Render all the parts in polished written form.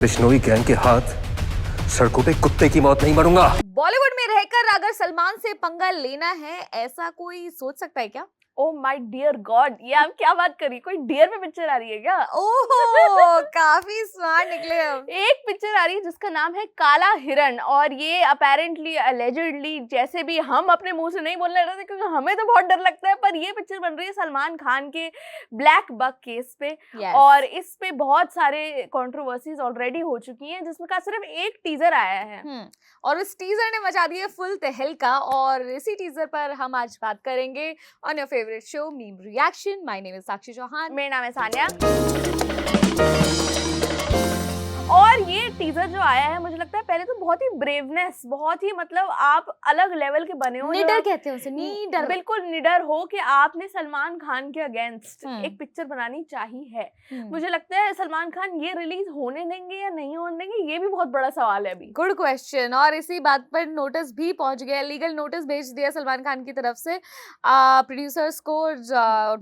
Bishnoi gang के हाथ सड़कों पे कुत्ते की मौत नहीं मरूंगा। बॉलीवुड में रहकर अगर सलमान से पंगा लेना है, ऐसा कोई सोच सकता है क्या? ओ माय डियर गॉड, ये आप क्या बात करी? कोई डियर पे पिक्चर आ रही है क्या? ओहो, काफी स्मार्ट निकले हम। एक पिक्चर आ रही है जिसका नाम है काला हिरण, और ये अपेरेंटली अलेजेडली, जैसे भी हम अपने मुंह से नहीं बोलने रहे थे क्योंकि हमें तो बहुत डर लगता है, पर ये पिक्चर बन रही है सलमान खान के ब्लैक बक केस पे। Yes. और इस पे बहुत सारे कंट्रोवर्सीज ऑलरेडी हो चुकी हैं, जिसमें का सिर्फ एक टीजर आया है। और उस टीजर ने मचा दिया फुल तहलका, और इसी टीजर पर हम आज बात करेंगे on your favourite show meme reaction. My name is Sakshi Chauhan. मेरा नाम है सानिया। और ये टीजर जो आया है, मुझे लगता है पहले तो बहुत ही ब्रेवनेस, बहुत ही मतलब आप अलग लेवल के बने हो। निडर कहते हैं उसे, निडर। बिल्कुल निडर हो कि आपने सलमान खान के अगेंस्ट एक पिक्चर बनानी चाहिए है। मुझे लगता है सलमान खान ये रिलीज होने देंगे या नहीं होने देंगे, ये भी बहुत बड़ा सवाल है अभी। Good question. और इसी बात पर नोटिस भी पहुंच गया, लीगल नोटिस भेज दिया सलमान खान की तरफ से प्रोड्यूसर्स को,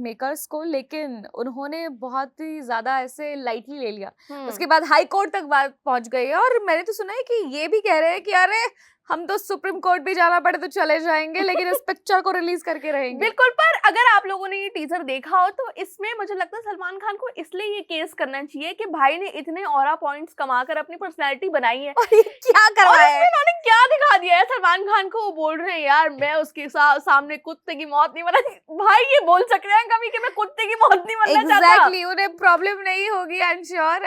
मेकर्स को, लेकिन उन्होंने बहुत ही ज्यादा ऐसे लाइटली ले लिया। उसके बाद हाई कोर्ट तक बात पहुंच गई है, और मैंने तो सुना है कि ये भी कह रहे हैं कि अरे हम तो सुप्रीम कोर्ट भी जाना पड़े तो चले जाएंगे, लेकिन इस पिक्चर को रिलीज करके रहेंगे। बिल्कुल, पर अगर आप लोगों ने ये टीजर देखा हो तो इसमें मुझे लगता है सलमान खान को इसलिए ये केस करना चाहिए कि भाई ने इतने ऑरा पॉइंट्स कमाकर अपनी पर्सनैलिटी बनाई है। और ये क्या करवाया है? इन्होंने क्या दिखा दिया है सलमान खान को? वो बोल रहे हैं यार मैं उसके सामने कुत्ते की मौत नहीं मरना। भाई ये बोल सकते हैं कभी कि मैं कुत्ते की मौत नहीं मरना चाहता। Exactly, उन्हें प्रॉब्लम नहीं होगी, आई एम श्योर।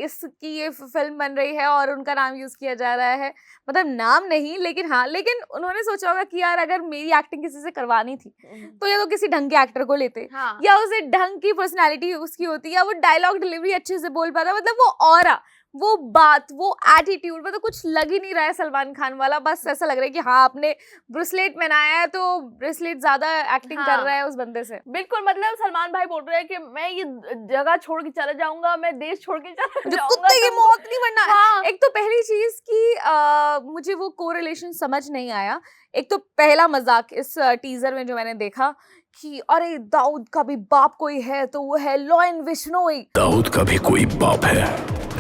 इसकी ये फिल्म बन रही है और उनका नाम यूज किया जा रहा है, मतलब नाम नहीं लेकिन हाँ, लेकिन उन्होंने सोचा होगा कि यार अगर मेरी एक्टिंग किसी से करवानी थी तो या तो किसी ढंग के एक्टर को लेते, हाँ। या उसे ढंग की पर्सनालिटी उसकी होती, या वो डायलॉग डिलीवरी अच्छे से बोल पाता, मतलब वो ऑरा, वो बात, वो एटीट्यूड, मतलब कुछ लग ही नहीं रहा है सलमान खान वाला। बस ऐसा लग रहा है कि हाँ आपने ब्रेसलेट पहनाया है तो ब्रेसलेट ज्यादा एक्टिंग कर रहा है उस बंदे से। बिल्कुल, मतलब सलमान भाई बोल रहे हैं कि मैं ये जगह छोड़ के चला जाऊंगा, मैं देश छोड़ के चला जाऊंगा, कुत्ते की मौत नहीं बनना। हाँ। एक तो पहली चीज की मुझे वो कोरिलेशन समझ नहीं आया। एक तो पहला मजाक इस टीजर में जो मैंने देखा कि अरे दाऊद का भी बाप कोई है तो वो है लॉयन बिश्नोई। दाऊद का भी कोई बाप है,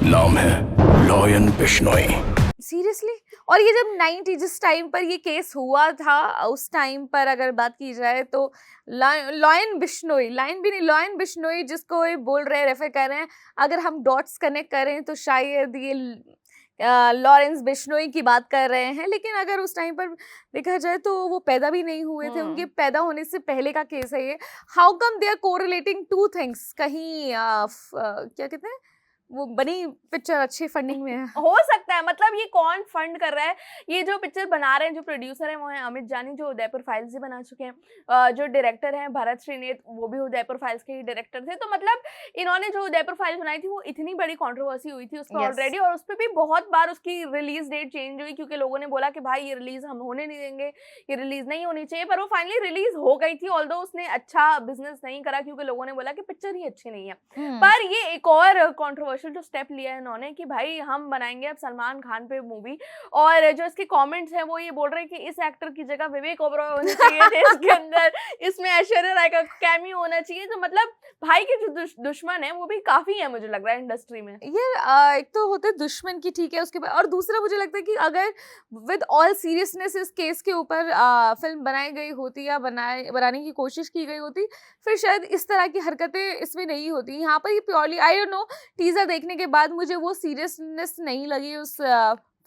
नाम है लॉयन बिश्नोई। सीरियसली? और ये जब 90 जिस टाइम पर ये केस हुआ था, उस टाइम पर अगर बात की जाए तो लॉयन बिश्नोई, लाइन भी नहीं, लॉयन बिश्नोई जिसको ये बोल रहे हैं, रेफर कर रहे हैं, अगर हम डॉट्स कनेक्ट करें तो शायद ये लॉरेंस बिश्नोई की बात कर रहे हैं। लेकिन अगर उस टाइम पर देखा जाए तो वो पैदा भी नहीं हुए थे, उनके पैदा होने से पहले का केस है ये। How come they are correlating two things? कहीं क्या कहते हैं, वो बनी पिक्चर अच्छी फंडिंग में है, हो सकता है। मतलब ये कौन फंड कर रहा है? ये जो पिक्चर बना रहे हैं, जो प्रोड्यूसर हैं वो हैं अमित जानी, जो उदयपुर फाइल्स ही बना चुके हैं। जो डायरेक्टर हैं भरत श्रीनेत, वो भी उदयपुर फाइल्स के ही डायरेक्टर थे। तो मतलब इन्होंने जो उदयपुर फाइल्स बनाई थी वो इतनी बड़ी कंट्रोवर्सी हुई थी उसमें ऑलरेडी, और उस पर भी बहुत बार उसकी रिलीज डेट चेंज हुई क्योंकि लोगों ने बोला कि भाई ये रिलीज हम होने नहीं देंगे, ये रिलीज नहीं होनी चाहिए। पर वो फाइनली रिलीज हो गई थी, ऑल्दो उसने अच्छा बिजनेस नहीं करा क्योंकि लोगों ने बोला कि पिक्चर ही अच्छी नहीं है। पर ये एक और कंट्रोवर्शियल जो स्टेप लिया है इन्होंने कि भाई हम बनाएंगे अब सलमान खान पे मूवी, और जो इसके कमेंट्स हैं वो ये बोल रहे हैं कि इस एक्टर की जगह विवेक ओबरॉय होने चाहिए थे इसके अंदर, इसमें ऐश्वर्या राय का कैमियो होना चाहिए। तो मतलब भाई के जो दुश्मन है वो भी काफी है मुझे लग रहा है इंडस्ट्री में। ये एक तो होते दुश्मन की, ठीक है, उसके बाद और दूसरा मुझे लगता है कि अगर विद ऑल सीरियसनेस इस केस के ऊपर फिल्म बनाई गई होती या बनाने की कोशिश की गई होती, फिर शायद इस तरह की हरकतें इसमें नहीं होती। यहाँ पर ये purely, I don't know, teaser देखने के बाद मुझे वो सीरियसनेस नहीं लगी उस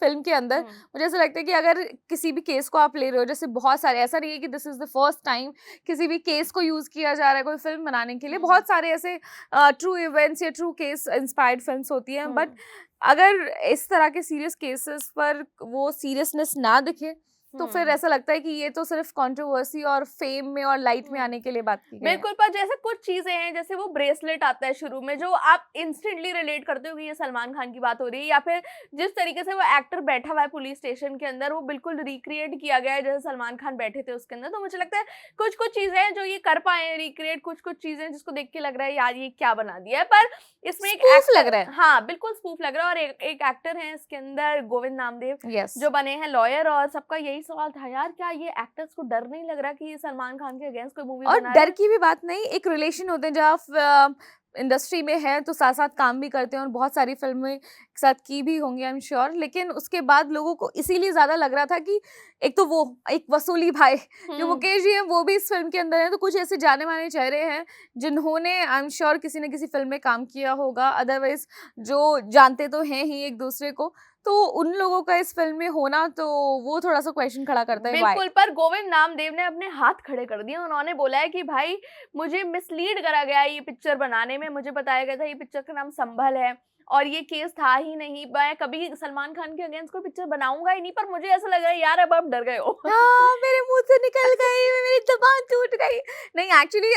फिल्म के अंदर। मुझे ऐसा लगता है कि अगर किसी भी केस को आप ले रहे हो, जैसे बहुत सारे, ऐसा नहीं है कि this is the first time किसी भी केस को यूज किया जा रहा है कोई फिल्म बनाने के लिए, बहुत सारे ऐसे ट्रू इवेंट्स या ट्रू केस इंस्पायर्ड फिल्म्स होती हैं। बट अगर इस तरह के सीरियस केसेस पर वो सीरियसनेस ना दिखे तो फिर ऐसा लगता है कि ये तो सिर्फ कंट्रोवर्सी और फेम में और लाइट में आने के लिए बात की गई है। बिल्कुल, पर जैसे कुछ चीजें हैं, जैसे वो ब्रेसलेट आता है शुरू में जो आप इंस्टेंटली रिलेट करते हो कि ये सलमान खान की बात हो रही है, या फिर जिस तरीके से वो एक्टर बैठा हुआ है पुलिस स्टेशन के अंदर, वो बिल्कुल रिक्रिएट किया गया है जैसे सलमान खान बैठे थे उसके अंदर। तो मुझे लगता है कुछ कुछ चीजें हैं जो ये कर पाए रिक्रिएट, कुछ कुछ चीजें जिसको देख के लग रहा है यार ये क्या बना दिया है। पर इसमें एक स्पूफ लग रहा है। हाँ बिल्कुल स्पूफ लग रहा है। और एक एक्टर है इसके अंदर गोविंद नामदेव, Yes. जो बने हैं लॉयर, और सबका यही सवाल था यार क्या ये एक्टर्स को डर नहीं लग रहा कि ये सलमान खान के अगेंस्ट कोई मूवी और बना डर की भी बात नहीं, एक रिलेशन होते हैं जहाँ इंडस्ट्री में हैं तो साथ-साथ काम भी करते हैं और बहुत सारी फ़िल्में एक साथ की भी होंगी आई एम श्योर। लेकिन उसके बाद लोगों को इसीलिए ज़्यादा लग रहा था कि एक तो वो एक वसूली भाई जो मुकेश जी हैं वो भी इस फ़िल्म के अंदर हैं, तो कुछ ऐसे जाने-माने चेहरे हैं जिन्होंने आई एम श्योर किसी न किसी फ़िल्म में काम किया होगा। अदरवाइज़ जो जानते तो हैं ही एक-दूसरे को, तो उन लोगों का इस फ़िल्म में होना तो वो थोड़ा-सा क्वेश्चन खड़ा करता है व्हाई? बिल्कुल, पर गोविंद नामदेव ने अपने हाथ खड़े कर दिए। उन्होंने बोला है कि भाई मुझे मिसलीड करा गया ये पिक्चर बनाने में, मुझे बताया गया था ये पिक्चर का नाम संभल है और ये केस था ही नहीं। मैं कभी सलमान खान के अगेंस्ट कोई पिक्चर बनाऊंगा ही नहीं, पर मुझे ऐसा लग रहा है यार अब आप डर गए हो। हाँ, मेरे मुंह से निकल गई, मेरी ज़बान टूट गई। नहीं एक्चुअली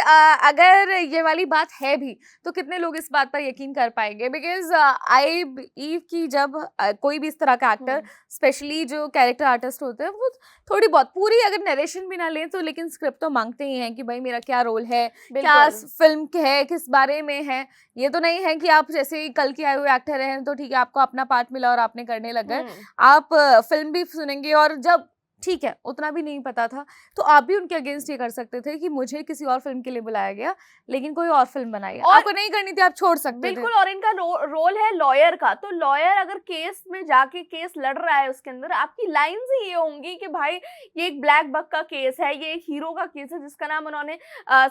अगर ये वाली बात है भी, तो कितने लोग इस बात पर यकीन कर पाएँगे? बिकॉज़ आई बिलीव कि जब कोई भी इस तरह का एक्टर, स्पेशली जो कैरेक्टर आर्टिस्ट होते हैं, वो थोड़ी बहुत पूरी अगर नरेशन भी ना लें, तो लेकिन स्क्रिप्ट तो माँगते ही हैं कि भाई मेरा क्या रोल है, क्या बिल्कुल। फ़िल्म है, किस बारे में है। ये तो नहीं है कि आप जैसे ही कल के आए हुए एक्टर हैं, तो ठीक है आपको अपना पार्ट मिला और आपने करने लग गए। आप फ़िल्म भी सुनेंगे और जब ठीक है, उतना भी नहीं पता था, तो आप भी उनके अगेंस्ट ये कर सकते थे कि मुझे किसी और फ़िल्म के लिए बुलाया गया, लेकिन कोई और फ़िल्म बनाई। और आपको नहीं करनी थी, आप छोड़ सकते थे। बिल्कुल, और इनका रोल है लॉयर का, तो लॉयर अगर केस में जाके केस लड़ रहा है उसके अंदर, आपकी लाइन्स ही ये होंगी कि भाई ये एक ब्लैक बक का केस है, ये एक हीरो का केस है जिसका नाम उन्होंने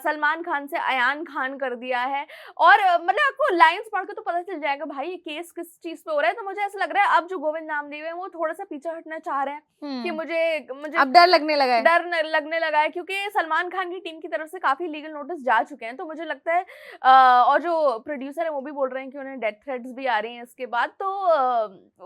सलमान खान से अयान खान कर दिया है। और मतलब आपको लाइन्स पढ़ के तो पता चल जाएगा भाई ये केस किस चीज पे हो रहा है। तो मुझे ऐसा लग रहा है अब जो गोविंद नामदेव है वो थोड़ा सा पीछे हटना चाह रहे हैं कि मुझे अब डर लगने लगा है। लगने लगा है, क्योंकि सलमान खान की टीम की तरफ से काफी लीगल नोटिस जा चुके हैं। तो मुझे लगता है और जो प्रोड्यूसर है वो भी बोल रहे हैं कि उन्हें डेथ थ्रेट्स भी आ रही हैं इसके बाद। तो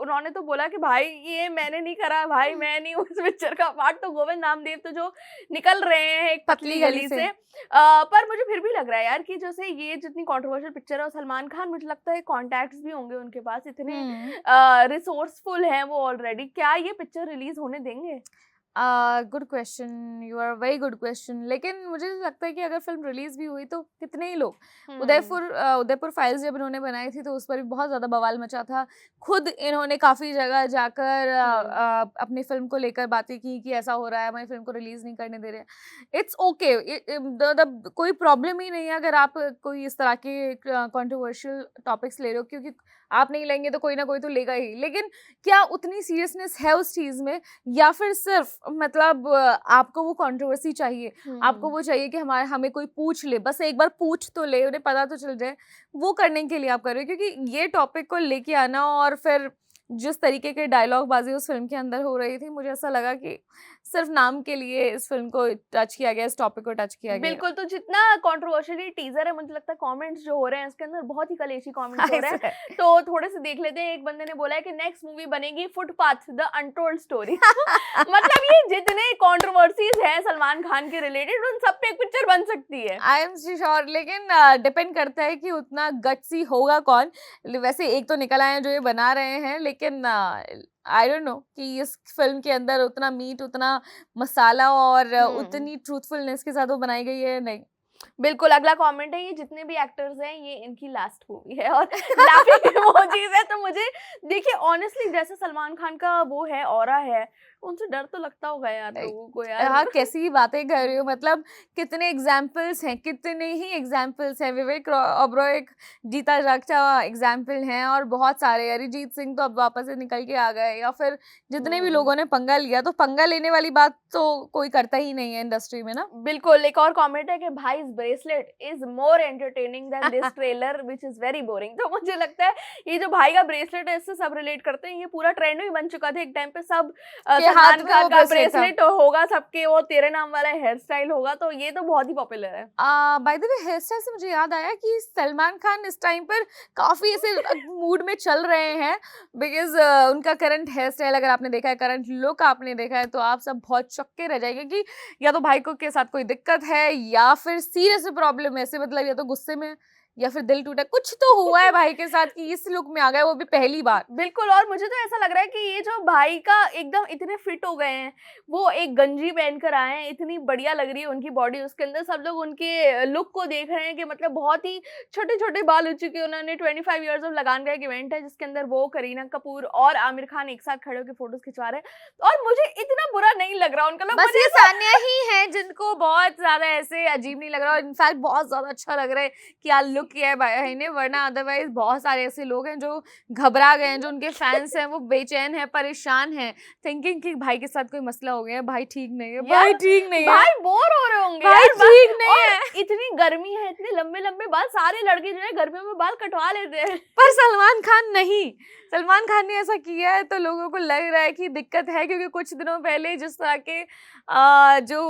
उन्होंने तो बोला कि भाई ये मैंने नहीं करा, भाई मैं नहीं हूँ इस पिक्चर का पार्ट। तो गोविंद नामदेव तो जो निकल रहे हैं एक पतली गली से। पर मुझे फिर भी लग रहा है यार कि जैसे ये जितनी कंट्रोवर्शियल पिक्चर है और सलमान खान मुझे लगता है कॉन्टैक्ट्स भी होंगे उनके पास, इतने रिसोर्सफुल हैं वो ऑलरेडी। क्या ये पिक्चर रिलीज होने देंगे? Good question, you are very good question. लेकिन मुझे लगता है कि अगर फिल्म रिलीज भी हुई तो कितने ही लोग उदयपुर फाइल्स जब इन्होंने बनाई थी तो उस पर भी बहुत ज्यादा बवाल मचा था। खुद इन्होंने काफी जगह जाकर अपनी फिल्म को लेकर बातें की कि ऐसा हो रहा है, हमारी फिल्म को रिलीज नहीं करने दे रहे। इट्स ओके, कोई प्रॉब्लम ही नहीं है अगर आप कोई इस तरह के कंट्रोवर्शियल टॉपिक्स ले रहे हो, क्योंकि आप नहीं लेंगे तो कोई ना कोई तो लेगा ही। लेकिन क्या उतनी सीरियसनेस है उस चीज में, या फिर सिर्फ मतलब आपको वो कंट्रोवर्सी चाहिए, आपको वो चाहिए कि हमें कोई पूछ ले, बस एक बार पूछ तो ले, उन्हें पता तो चल जाए, वो करने के लिए आप कर रहे हो? क्योंकि ये टॉपिक को लेके आना और फिर जिस तरीके के डायलॉग बाजी उस फिल्म के अंदर हो रही थी, मुझे ऐसा लगा कि सिर्फ नाम के लिए इस फिल्म को टच किया गया, इस टॉपिक को टच किया गया। बिल्कुल, तो जितना कंट्रोवर्शियल टीजर है मुझे लगता है कमेंट्स जो हो रहे हैं इसके अंदर बहुत ही कलेशी कमेंट्स हो रहे हैं। तो थोड़े से देख लेते हैं। एक बंदे ने बोला है कि नेक्स्ट मूवी बनेगी फुटपाथ द अनटोल्ड स्टोरी। मतलब ये जितने कंट्रोवर्सीज हैं सलमान खान के रिलेटेड उन सब पे एक पिक्चर बन सकती है। आई एम श्योर, लेकिन डिपेंड करता है कि उतना गट्सी होगा कौन। वैसे एक तो निकल आए हैं जो ये बना रहे हैं, लेकिन आई डोंट नो कि इस फिल्म के अंदर उतना मीट, उतना मसाला और उतनी ट्रूथफुलनेस के साथ वो बनाई गई है नहीं। बिल्कुल, अगला कमेंट है, ये जितने भी एक्टर्स हैं ये इनकी लास्ट मूवी है और लाफिंग इमोजीज है। तो मुझे देखिए ऑनेस्टली जैसे सलमान खान का वो है ऑरा है, उनसे डर तो लगता होगा यार लोगों को यार। हाँ, कैसी बातें कर रही हो, मतलब कितने एग्जाम्पल्स हैं, कितने ही एग्जाम्पल्स हैं। विवेक ओबरॉय एक जीता जागता एग्जाम्पल हैं और बहुत सारे। अरिजीत सिंह तो अब वापस से निकल के आ गए, या फिर जितने भी लोगों ने पंगा लिया, तो पंगा लेने वाली बात तो कोई करता ही नहीं है इंडस्ट्री में ना। बिल्कुल, एक और कमेंट है कि भाई इस bracelet is more entertaining than this trailer which is very boring. तो मुझे लगता है ये जो भाई का ब्रेसलेट है इससे सब रिलेट करते हैं। ये पूरा ट्रेंड भी बन चुका था एक टाइम पे, सब सलमान खान का ब्रेसलेट होगा सबके, वो तेरे नाम वाला हेयर स्टाइल होगा। तो ये तो बहुत ही पॉपुलर है। By the way hair style से मुझे याद आया कि सलमान खान इस टाइम पर काफी ऐसे मूड में चल रहे हैं, बिकॉज उनका करंट हेयर स्टाइल अगर आपने देखा है, करंट लुक आपने देखा है, तो आप सब बहुत चौके रह जाएंगे कि या तो भाई को के साथ कोई दिक्कत है या फिर सीरियस प्रॉब्लम है। ऐसे मतलब या तो गुस्से में या फिर दिल टूटा, कुछ तो हुआ है भाई के साथ कि इस लुक में आ गए, वो भी पहली बार। बिल्कुल, और मुझे तो ऐसा लग रहा है कि ये जो भाई का एकदम इतने फिट हो गए हैं, वो एक गंजी पहनकर आए हैं, इतनी बढ़िया लग रही है उनकी बॉडी उसके अंदर। सब लोग उनके लुक को देख रहे हैं कि मतलब बहुत ही छोटे छोटे बाल हो चुके हैं। उन्होंने 25 ईयर्स ऑफ लगान का एक इवेंट है जिसके अंदर वो, करीना कपूर और आमिर खान एक साथ खड़े होकर फोटोज खिंचवा रहे हैं। और मुझे इतना बुरा नहीं लग रहा उनका लुक। बस ये सानिया ही है जिनको बहुत ज्यादा ऐसे अजीब नहीं लग रहा, और इनफैक्ट बहुत ज्यादा अच्छा लग रहा है कि यार लुक किया है भाई ने, वरना अदरवाइज बहुत सारे ऐसे लोग हैं जो घबरा गए हैं, जो उनके फैंस हैं वो बेचैन है, परेशान है, थिंकिंग कि भाई के साथ कोई मसला हो गया है, भाई ठीक नहीं है, भाई ठीक नहीं है, भाई बोर हो रहे होंगे भाई यार, ठीक नहीं है। इतनी गर्मी है, इतने लंबे लंबे बाल, सारे लड़के जो है गर्मियों में बाल कटवा लेते हैं। पर सलमान खान नहीं, सलमान खान ने ऐसा किया है तो लोगों को लग रहा है कि दिक्कत है, क्योंकि कुछ दिनों पहले जिस तरह के जो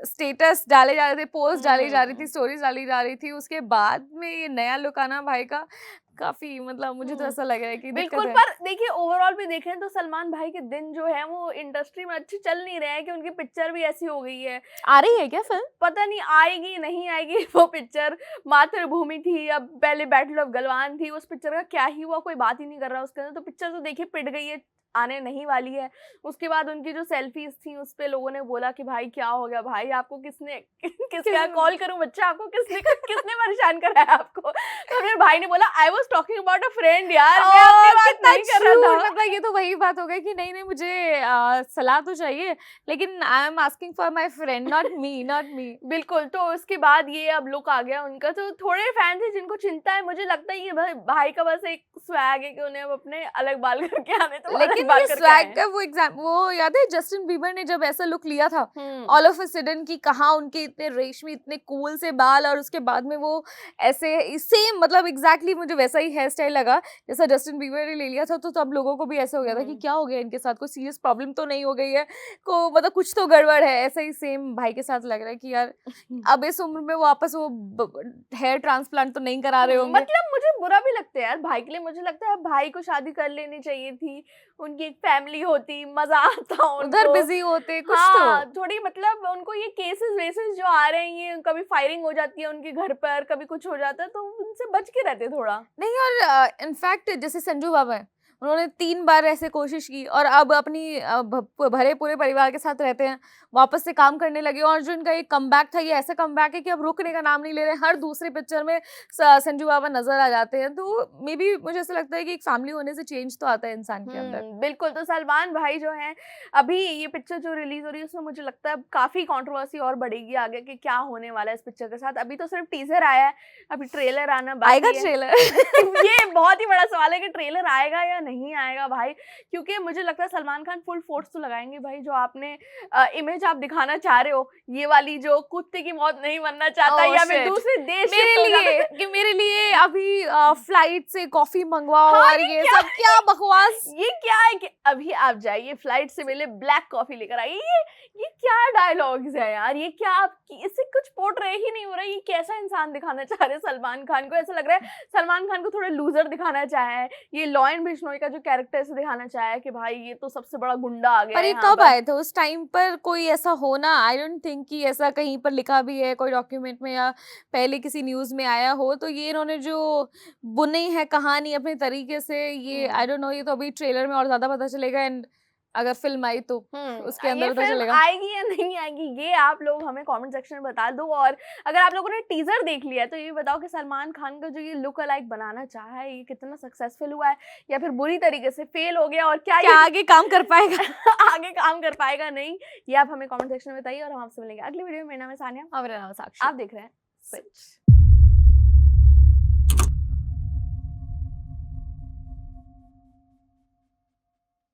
स्टेटस डाले जा रहे थे, पोस्ट डाली जा रही थी, स्टोरीज डाली जा रही थी, उसके बाद में ये नया लुक आना भाई का काफी, मतलब मुझे तो ऐसा लग रहा है कि दिक्कत बिल्कुल। है। पर देखिए ओवरऑल भी देखें तो सलमान भाई के दिन जो है वो इंडस्ट्री में अच्छे चल नहीं रहे हैं, कि उनकी पिक्चर भी ऐसी हो गई है। आ रही है क्या फिल्म? पता नहीं आएगी नहीं आएगी वो पिक्चर। मातृभूमि थी, अब पहले बैटल ऑफ गलवान थी, उस पिक्चर का क्या ही हुआ कोई बात ही नहीं कर रहा उसके अंदर। तो पिक्चर तो देखिए पिट गई है, आने नहीं वाली है। उसके बाद उनकी जो सेल्फीज थी उस पे लोगों ने बोला कि भाई क्या हो गया भाई, आपको किसने किसका कॉल करूं बच्चा, आपको किसने परेशान कराया आपको? तो फिर भाई ने बोला I was talking about a friend यार, मैं अपनी बात नहीं कर रहा था। मतलब ये तो वही बात हो गई कि नहीं नहीं मुझे सलाह तो चाहिए, लेकिन I am asking for my friend, not me. बिल्कुल। तो उसके बाद ये अब लुक आ गया उनका। तो थोड़े फैन थे जिनको चिंता है, मुझे लगता है ये भाई का बस एक स्वैग है कि उन्हें अब अपने अलग बाल करके आने, तो लेकिन बाल ये करके स्वैग आए का वो याद है जस्टिन बीबर ने जब ऐसा लुक लिया था हैं। ऑल ऑफ अ सडन की, कहाँ उनके इतने रेशमी इतने कूल से बाल, और उसके बाद में वो ऐसे सेम, मतलब एग्जैक्टली मुझे वैसा ही हेयर स्टाइल लगा जैसा जस्टिन बीबर ने ले लिया था। तो तब लोगों को भी ऐसा हो गया था कि क्या हो गया इनके साथ, कोई सीरियस प्रॉब्लम तो नहीं हो गई है, को मतलब कुछ तो गड़बड़ है। ऐसा ही सेम भाई के साथ लग रहा है कि यार अब इस उम्र में वापस वो हेयर ट्रांसप्लांट तो नहीं करा रहे होंगे। मतलब मुझे बुरा भी लगता है यार भाई के लिए। मुझे लगता है भाई को शादी कर लेनी चाहिए थी, उनकी एक फैमिली होती, मजा आता उधर उनको। बिजी होते कुछ हाँ, तो थोड़ी मतलब उनको ये केसेस वेसेस जो आ रहे हैं, ये कभी फायरिंग हो जाती है उनके घर पर, कभी कुछ हो जाता है, तो उनसे बच के रहते थोड़ा। नहीं। और इनफैक्ट जैसे संजू बाबा है, उन्होंने 3 बार ऐसे कोशिश की और अब अपनी भरे पूरे परिवार के साथ रहते हैं, वापस से काम करने लगे। और जो इनका एक कमबैक था, ये ऐसा कमबैक है कि अब रुकने का नाम नहीं ले रहे हैं। हर दूसरी पिक्चर में संजू बाबा नजर आ जाते हैं। तो मे बी मुझे ऐसा लगता है कि एक फैमिली होने से चेंज तो आता है इंसान के अंदर। बिल्कुल। तो सलमान भाई जो हैं, अभी ये पिक्चर जो रिलीज हो रही है उसमें मुझे लगता है काफी कंट्रोवर्सी और बढ़ेगी आगे कि क्या होने वाला है इस पिक्चर के साथ। अभी तो सिर्फ टीजर आया है, अभी ट्रेलर आना बाकी आएगा है। ट्रेलर? ये बहुत ही बड़ा सवाल है कि ट्रेलर आएगा या नहीं आएगा भाई, क्योंकि मुझे लगता है सलमान खान फुल फोर्स तो लगाएंगे भाई। जो आपने इमेज आप दिखाना चाह रहे हो, ये वाली जो कुत्ते की मौत नहीं बनना चाहता या फिर दूसरे देश मेरे लिए अभी फ्लाइट से कॉफी मंगवाओ, हाँ, और ये सब क्या बकवास। ये क्या है कि अभी आप जाइए फ्लाइट से मिले ब्लैक कॉफी लेकर आइए, ये क्या डायलॉग्स है यार, ये क्या आप इससे कुछ पोर्ट्रे ही नहीं हो रहा है। ये कैसा इंसान दिखाना चाह रहे हैं सलमान खान को? ऐसा लग रहा है सलमान खान को थोड़ा लूजर दिखाना चाहा है। ये लॉयन बिश्नोई का जो कैरेक्टर से दिखाना चाहा है कि भाई ये तो सबसे बड़ा गुंडा आ गया पर है ये यहाँ कब आए थे उस टाइम पर? कोई ऐसा होना, आई डोंट थिंक कि ऐसा कहीं पर लिखा भी है कोई डॉक्यूमेंट में या पहले किसी न्यूज में आया हो। तो ये इन्होंने जो बुनी है कहानी अपने तरीके से, ये आई डोंट नो, ये तो अभी ट्रेलर में और ज्यादा पता चलेगा। एंड अगर फिल्म आई तो उसके अंदर ये पता फिल्म चलेगा आएगी या नहीं आएगी, ये आप लोग हमें कमेंट सेक्शन में बता दो। और अगर आप लोगों ने टीजर देख लिया है तो ये बताओ कि सलमान खान का जो ये लुक अलाइक बनाना चाहा है, ये कितना सक्सेसफुल हुआ है या फिर बुरी तरीके से फेल हो गया, और क्या ये आगे काम कर पाएगा आगे काम कर पाएगा नहीं, ये आप हमें कमेंट सेक्शन में बताइए। और हम आपसे मिलेंगे अगली वीडियो में। मेरा नाम है सानिया और मेरा नाम है साक्षी। आप देख रहे हैं स्विच।